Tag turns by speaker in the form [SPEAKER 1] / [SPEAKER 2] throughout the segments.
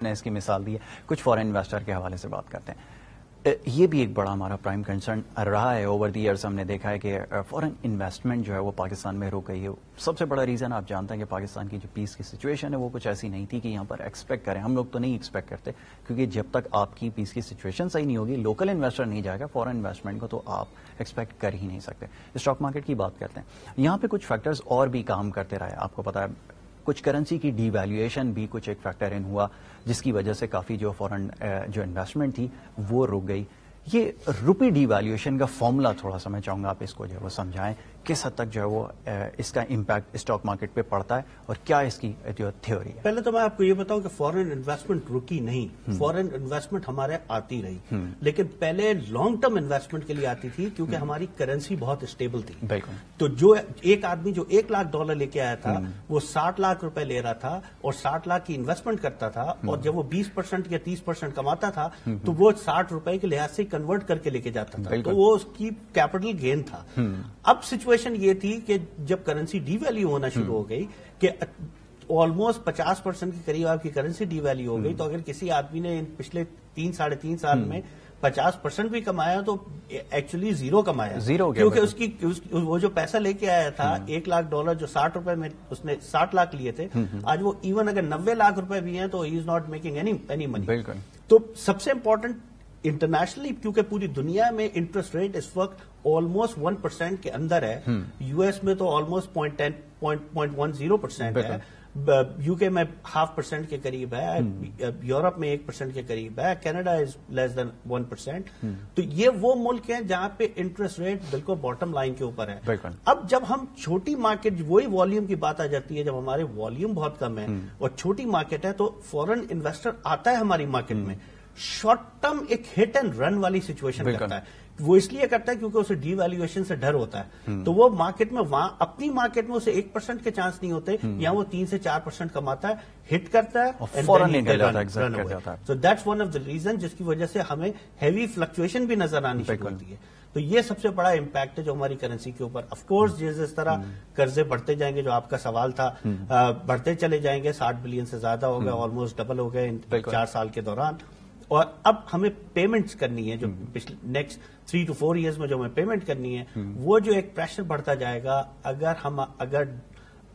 [SPEAKER 1] نے اس کی مثال دی ہے. کچھ فورن انویسٹر کے حوالے سے بات کرتے ہیں. یہ بھی ایک بڑا ہمارا پرائم کنسرن رہا ہے اوور دی ایئرس. ہم نے دیکھا ہے کہ فورن انویسٹمنٹ جو ہے وہ پاکستان میں رک گئی ہے. سب سے بڑا ریزن آپ جانتے ہیں کہ پاکستان کی جو پیس کی سچویشن ہے وہ کچھ ایسی نہیں تھی کہ یہاں پر ایکسپیکٹ کریں. ہم لوگ تو نہیں ایکسپیکٹ کرتے کیونکہ جب تک آپ کی پیس کی سچویشن صحیح نہیں ہوگی, لوکل انویسٹر نہیں جائے گا, فورن انویسٹمنٹ کو تو آپ ایکسپیکٹ کر ہی نہیں سکتے. اسٹاک مارکیٹ کی بات کرتے ہیں, یہاں پہ کچھ فیکٹرز اور بھی کام کرتے رہے. آپ کو پتا ہے کچھ کرنسی کی ڈی ویلیویشن بھی کچھ ایک فیکٹر ان ہوا جس کی وجہ سے کافی جو فورن جو انویسٹمنٹ تھی وہ رک گئی. یہ روپی ڈی ویلیویشن کا فارمولا تھوڑا سا میں چاہوں گا آپ اس کو جو ہے وہ سمجھائیں, کس حد تک جو ہے وہ اس کا امپیکٹ اسٹاک مارکیٹ پہ پڑتا ہے اور کیا اس کی جو تھیوری ہے.
[SPEAKER 2] پہلے تو میں آپ کو یہ بتاؤں کہ فورن انویسٹمنٹ رکی نہیں, فورن انویسٹمنٹ ہمارے آتی رہی, لیکن پہلے لانگ ٹرم انویسٹمنٹ کے لیے آتی تھی کیونکہ ہماری کرنسی بہت اسٹیبل تھی.
[SPEAKER 1] بالکل.
[SPEAKER 2] تو جو ایک آدمی جو $1 لاکھ لے کے آیا تھا وہ $60 لاکھ لے رہا تھا اور $60 لاکھ کی انویسٹمنٹ کرتا تھا, اور جب وہ 20% یا 30% کماتا تھا تو وہ $60 کے لحاظ سے کنورٹ کر کے لے کے جاتا تھا, تو وہ اس کی کیپٹل گین تھا. اب سچویشن یہ تھی کہ جب کرنسی ڈی ویلیو ہونا شروع ہو گئی کہ آلموسٹ 50% کے قریب آپ کی کرنسی ڈی ویلیو ہو گئی, تو اگر کسی آدمی نے پچھلے 3-3.5 سال میں 50% بھی کمایا تو ایکچولی زیرو کمایا, کیونکہ اس کی وہ جو پیسہ لے کے آیا تھا $1 لاکھ جو $60 میں اس نے 60 لاکھ لیے تھے, آج وہ ایون اگر $90 لاکھ بھی ہیں تو he is not making any money. تو سب سے امپورٹنٹ انٹرنیشنلی کیونکہ پوری دنیا میں انٹرسٹ ریٹ اس وقت آلموسٹ 1% کے اندر ہے, یو ایس میں تو آلموسٹ 0.10% ہے, یو کے میں 0.5% کے قریب ہے, یورپ میں 1% کے قریب ہے, کینیڈا از لیس دین 1%. تو یہ وہ ملک ہیں جہاں پہ انٹرسٹ ریٹ بالکل باٹم لائن کے اوپر ہے. اب جب ہم چھوٹی مارکیٹ, وہی والیوم کی بات آ جاتی ہے, جب ہمارے والیوم بہت کم ہے اور چھوٹی مارکیٹ ہے تو فورن انویسٹر آتا ہے ہماری مارکیٹ میں, شارٹ ٹرم ایک ہٹ اینڈ رن والی سچویشن کرتا ہے. وہ اس لیے کرتا ہے کیونکہ اسے ڈی ویلیویشن سے ڈر ہوتا ہے, تو وہ مارکیٹ میں وہاں اپنی مارکیٹ میں اسے 1% کے چانس نہیں ہوتے, یہاں وہ 3 سے 4% کماتا ہے, ہٹ کرتا ہے, so that's one of the reason جس کی وجہ سے ہمیں ہیوی فلکچویشن بھی نظر آنی شروع ہوتی ہے. تو یہ سب سے بڑا امپیکٹ ہے جو ہماری کرنسی کے اوپر. آف کورس جس طرح قرضے بڑھتے جائیں گے, جو آپ کا سوال تھا, بڑھتے چلے جائیں گے, 60 بلین سے زیادہ ہو گئے, آلموسٹ ڈبل ہو گئے 4 سال کے دوران, اور اب ہمیں پیمنٹس کرنی ہے جو نیکسٹ 3 to 4 ایئرز میں جو ہمیں پیمنٹ کرنی ہے, وہ جو ایک پریشر بڑھتا جائے گا. اگر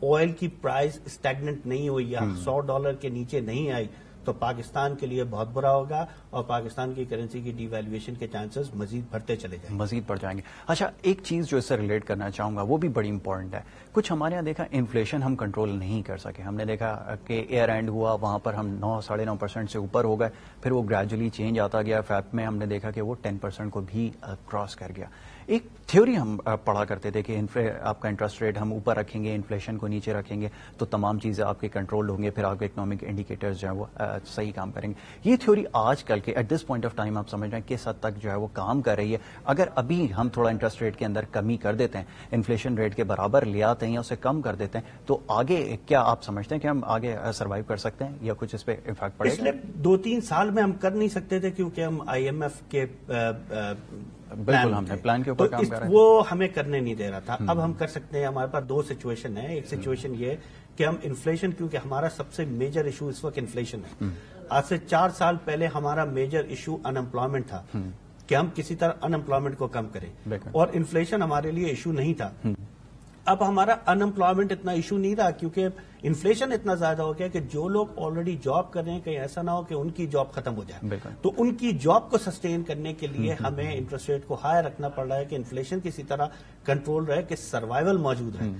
[SPEAKER 2] آئل کی پرائز اسٹیگننٹ نہیں ہوئی یا $100 کے نیچے نہیں آئی تو پاکستان کے لیے بہت برا ہوگا, اور پاکستان کی کرنسی کی ڈی ویلیویشن کے چانسز مزید بڑھتے چلے جائیں گے,
[SPEAKER 1] مزید بڑھ جائیں گے. اچھا, ایک چیز جو اس سے ریلیٹ کرنا چاہوں گا وہ بھی بڑی امپورٹنٹ ہے. کچھ ہمارے یہاں دیکھا انفلیشن ہم کنٹرول نہیں کر سکے. ہم نے دیکھا کہ ایئر اینڈ ہوا, وہاں پر ہم 9-9.5% سے اوپر ہو گئے, پھر وہ گریجولی چینج آتا گیا. فیب میں ہم نے دیکھا کہ وہ 10% کو بھی کراس کر گیا. ایک تھیوری ہم پڑھا کرتے تھے کہ آپ کا انٹرسٹ ریٹ ہم اوپر رکھیں گے, انفلیشن کو نیچے رکھیں گے تو تمام چیزیں آپ کے کنٹرول ہوں گے, پھر آپ کے اکنامک انڈیکیٹرز جو ہیں وہ صحیح کام کریں گے. یہ تھیوری آج کل کے at this point of time آپ سمجھ رہے ہیں کس حد تک جو ہے وہ کام کر رہی ہے؟ اگر ابھی ہم تھوڑا انٹرسٹ ریٹ کے اندر کمی کر دیتے ہیں, انفلیشن ریٹ کے برابر لے آتے ہیں یا اسے کم کر دیتے ہیں, تو آگے کیا آپ سمجھتے ہیں کہ ہم آگے سروائیو کر سکتے ہیں یا کچھ اس پہ امپیکٹ پڑے گا؟
[SPEAKER 2] پچھلے 2-3 سال میں ہم کر نہیں سکتے تھے کیونکہ ہم IMF کے
[SPEAKER 1] بالکل ہم نے پلان کے اوپر کام کر رہے ہیں,
[SPEAKER 2] وہ ہمیں کرنے نہیں دے رہا تھا. اب ہم کر سکتے ہیں. ہمارے پاس 2 سچویشن ہیں. ایک سچویشن یہ کہ ہم انفلیشن, کیونکہ ہمارا سب سے میجر ایشو اس وقت انفلیشن ہے. آج سے 4 سال پہلے ہمارا میجر ایشو ان امپلائمنٹ تھا کہ ہم کسی طرح ان امپلائمنٹ کو کم کریں, اور انفلیشن ہمارے لیے ایشو نہیں تھا. اب ہمارا ان امپلائمنٹ اتنا ایشو نہیں رہا کیونکہ انفلیشن اتنا زیادہ ہو گیا کہ جو لوگ آلریڈی جاب کر رہے ہیں, کہیں ایسا نہ ہو کہ ان کی جاب ختم ہو جائے. تو ان کی جاب کو سسٹین کرنے کے لیے ہمیں انٹرسٹ ریٹ کو ہائی رکھنا پڑ رہا ہے کہ انفلیشن کسی طرح کنٹرول رہے, کہ سروائیول موجود ہے.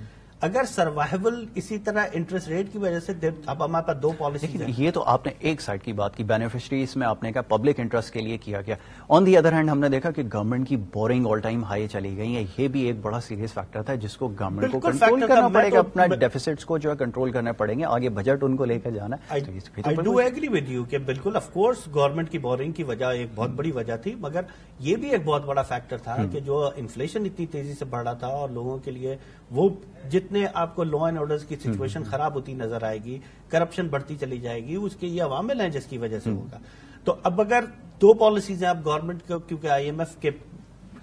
[SPEAKER 2] اگر سروائیول اسی طرح انٹرسٹ ریٹ کی وجہ سے, اب ہمارے پاس 2 پالیسیز ہیں.
[SPEAKER 1] یہ تو آپ نے ایک سائڈ کی بات کی, بینیفیشریز میں آپ نے کہا پبلک انٹرسٹ کے لیے کیا گیا. آن دی ادر ہینڈ ہم نے دیکھا کہ گورنمنٹ کی بورنگ آل ٹائم ہائی چلی گئی ہے. یہ بھی ایک بڑا سیریس فیکٹر تھا جس کو گورنمنٹ کو کنٹرول کرنا پڑے گا, اپنا ڈیفیسٹس کو جو ہے کنٹرول کرنے پڑیں گے, آگے بجٹ ان کو لے کے جانا ہے.
[SPEAKER 2] I do agree with you کہ بالکل آف کورس گورنمنٹ کی بورنگ کی وجہ ایک بہت بڑی وجہ تھی, مگر یہ بھی ایک بہت بڑا فیکٹر تھا کہ جو انفلیشن اتنی تیزی سے بڑھ رہا تھا, اور لوگوں کے لیے وہ جتنے آپ کو لا اینڈ آرڈر کی سچویشن خراب ہوتی نظر آئے گی, کرپشن بڑھتی چلی جائے گی, اس کے یہ عوامل ہیں جس کی وجہ سے ہوگا. تو اب اگر 2 پالیسیز ہیں اب گورنمنٹ کو, کیونکہ IMF کے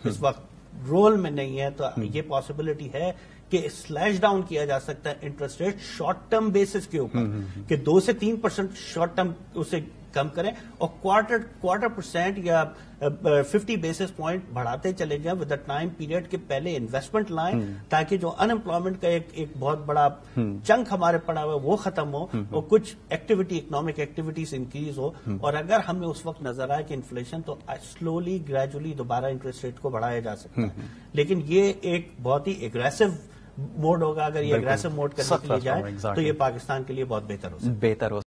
[SPEAKER 2] اس وقت رول میں نہیں ہے, تو یہ پاسبلٹی ہے کہ سلیش ڈاؤن کیا جا سکتا ہے interest rate short term basis کے اوپر کہ 2 سے 3% شارٹ ٹرم اسے کم کریں اور کوارٹر پرسینٹ یا 50 بیسس پوائنٹ بڑھاتے چلے جائیں ود دا ٹائم پیریڈ کے پہلے انویسٹمنٹ لائیں تاکہ جو ان امپلائمنٹ کا ایک بہت بڑا چنک ہمارے پڑا ہوا ہے وہ ختم ہو اور کچھ ایکٹیویٹی اکنامک ایکٹیویٹیز انکریز ہو اور اگر ہمیں اس وقت نظر آئے کہ انفلیشن تو سلولی گریجولی دوبارہ انٹرسٹ ریٹ کو بڑھایا جا سکتا ہے لیکن یہ ایک بہت ہی ایگریسو موڈ ہوگا اگر یہ اگریسو موڈ کرنے کے لیے جائے تو یہ پاکستان کے لیے بہت بہتر ہو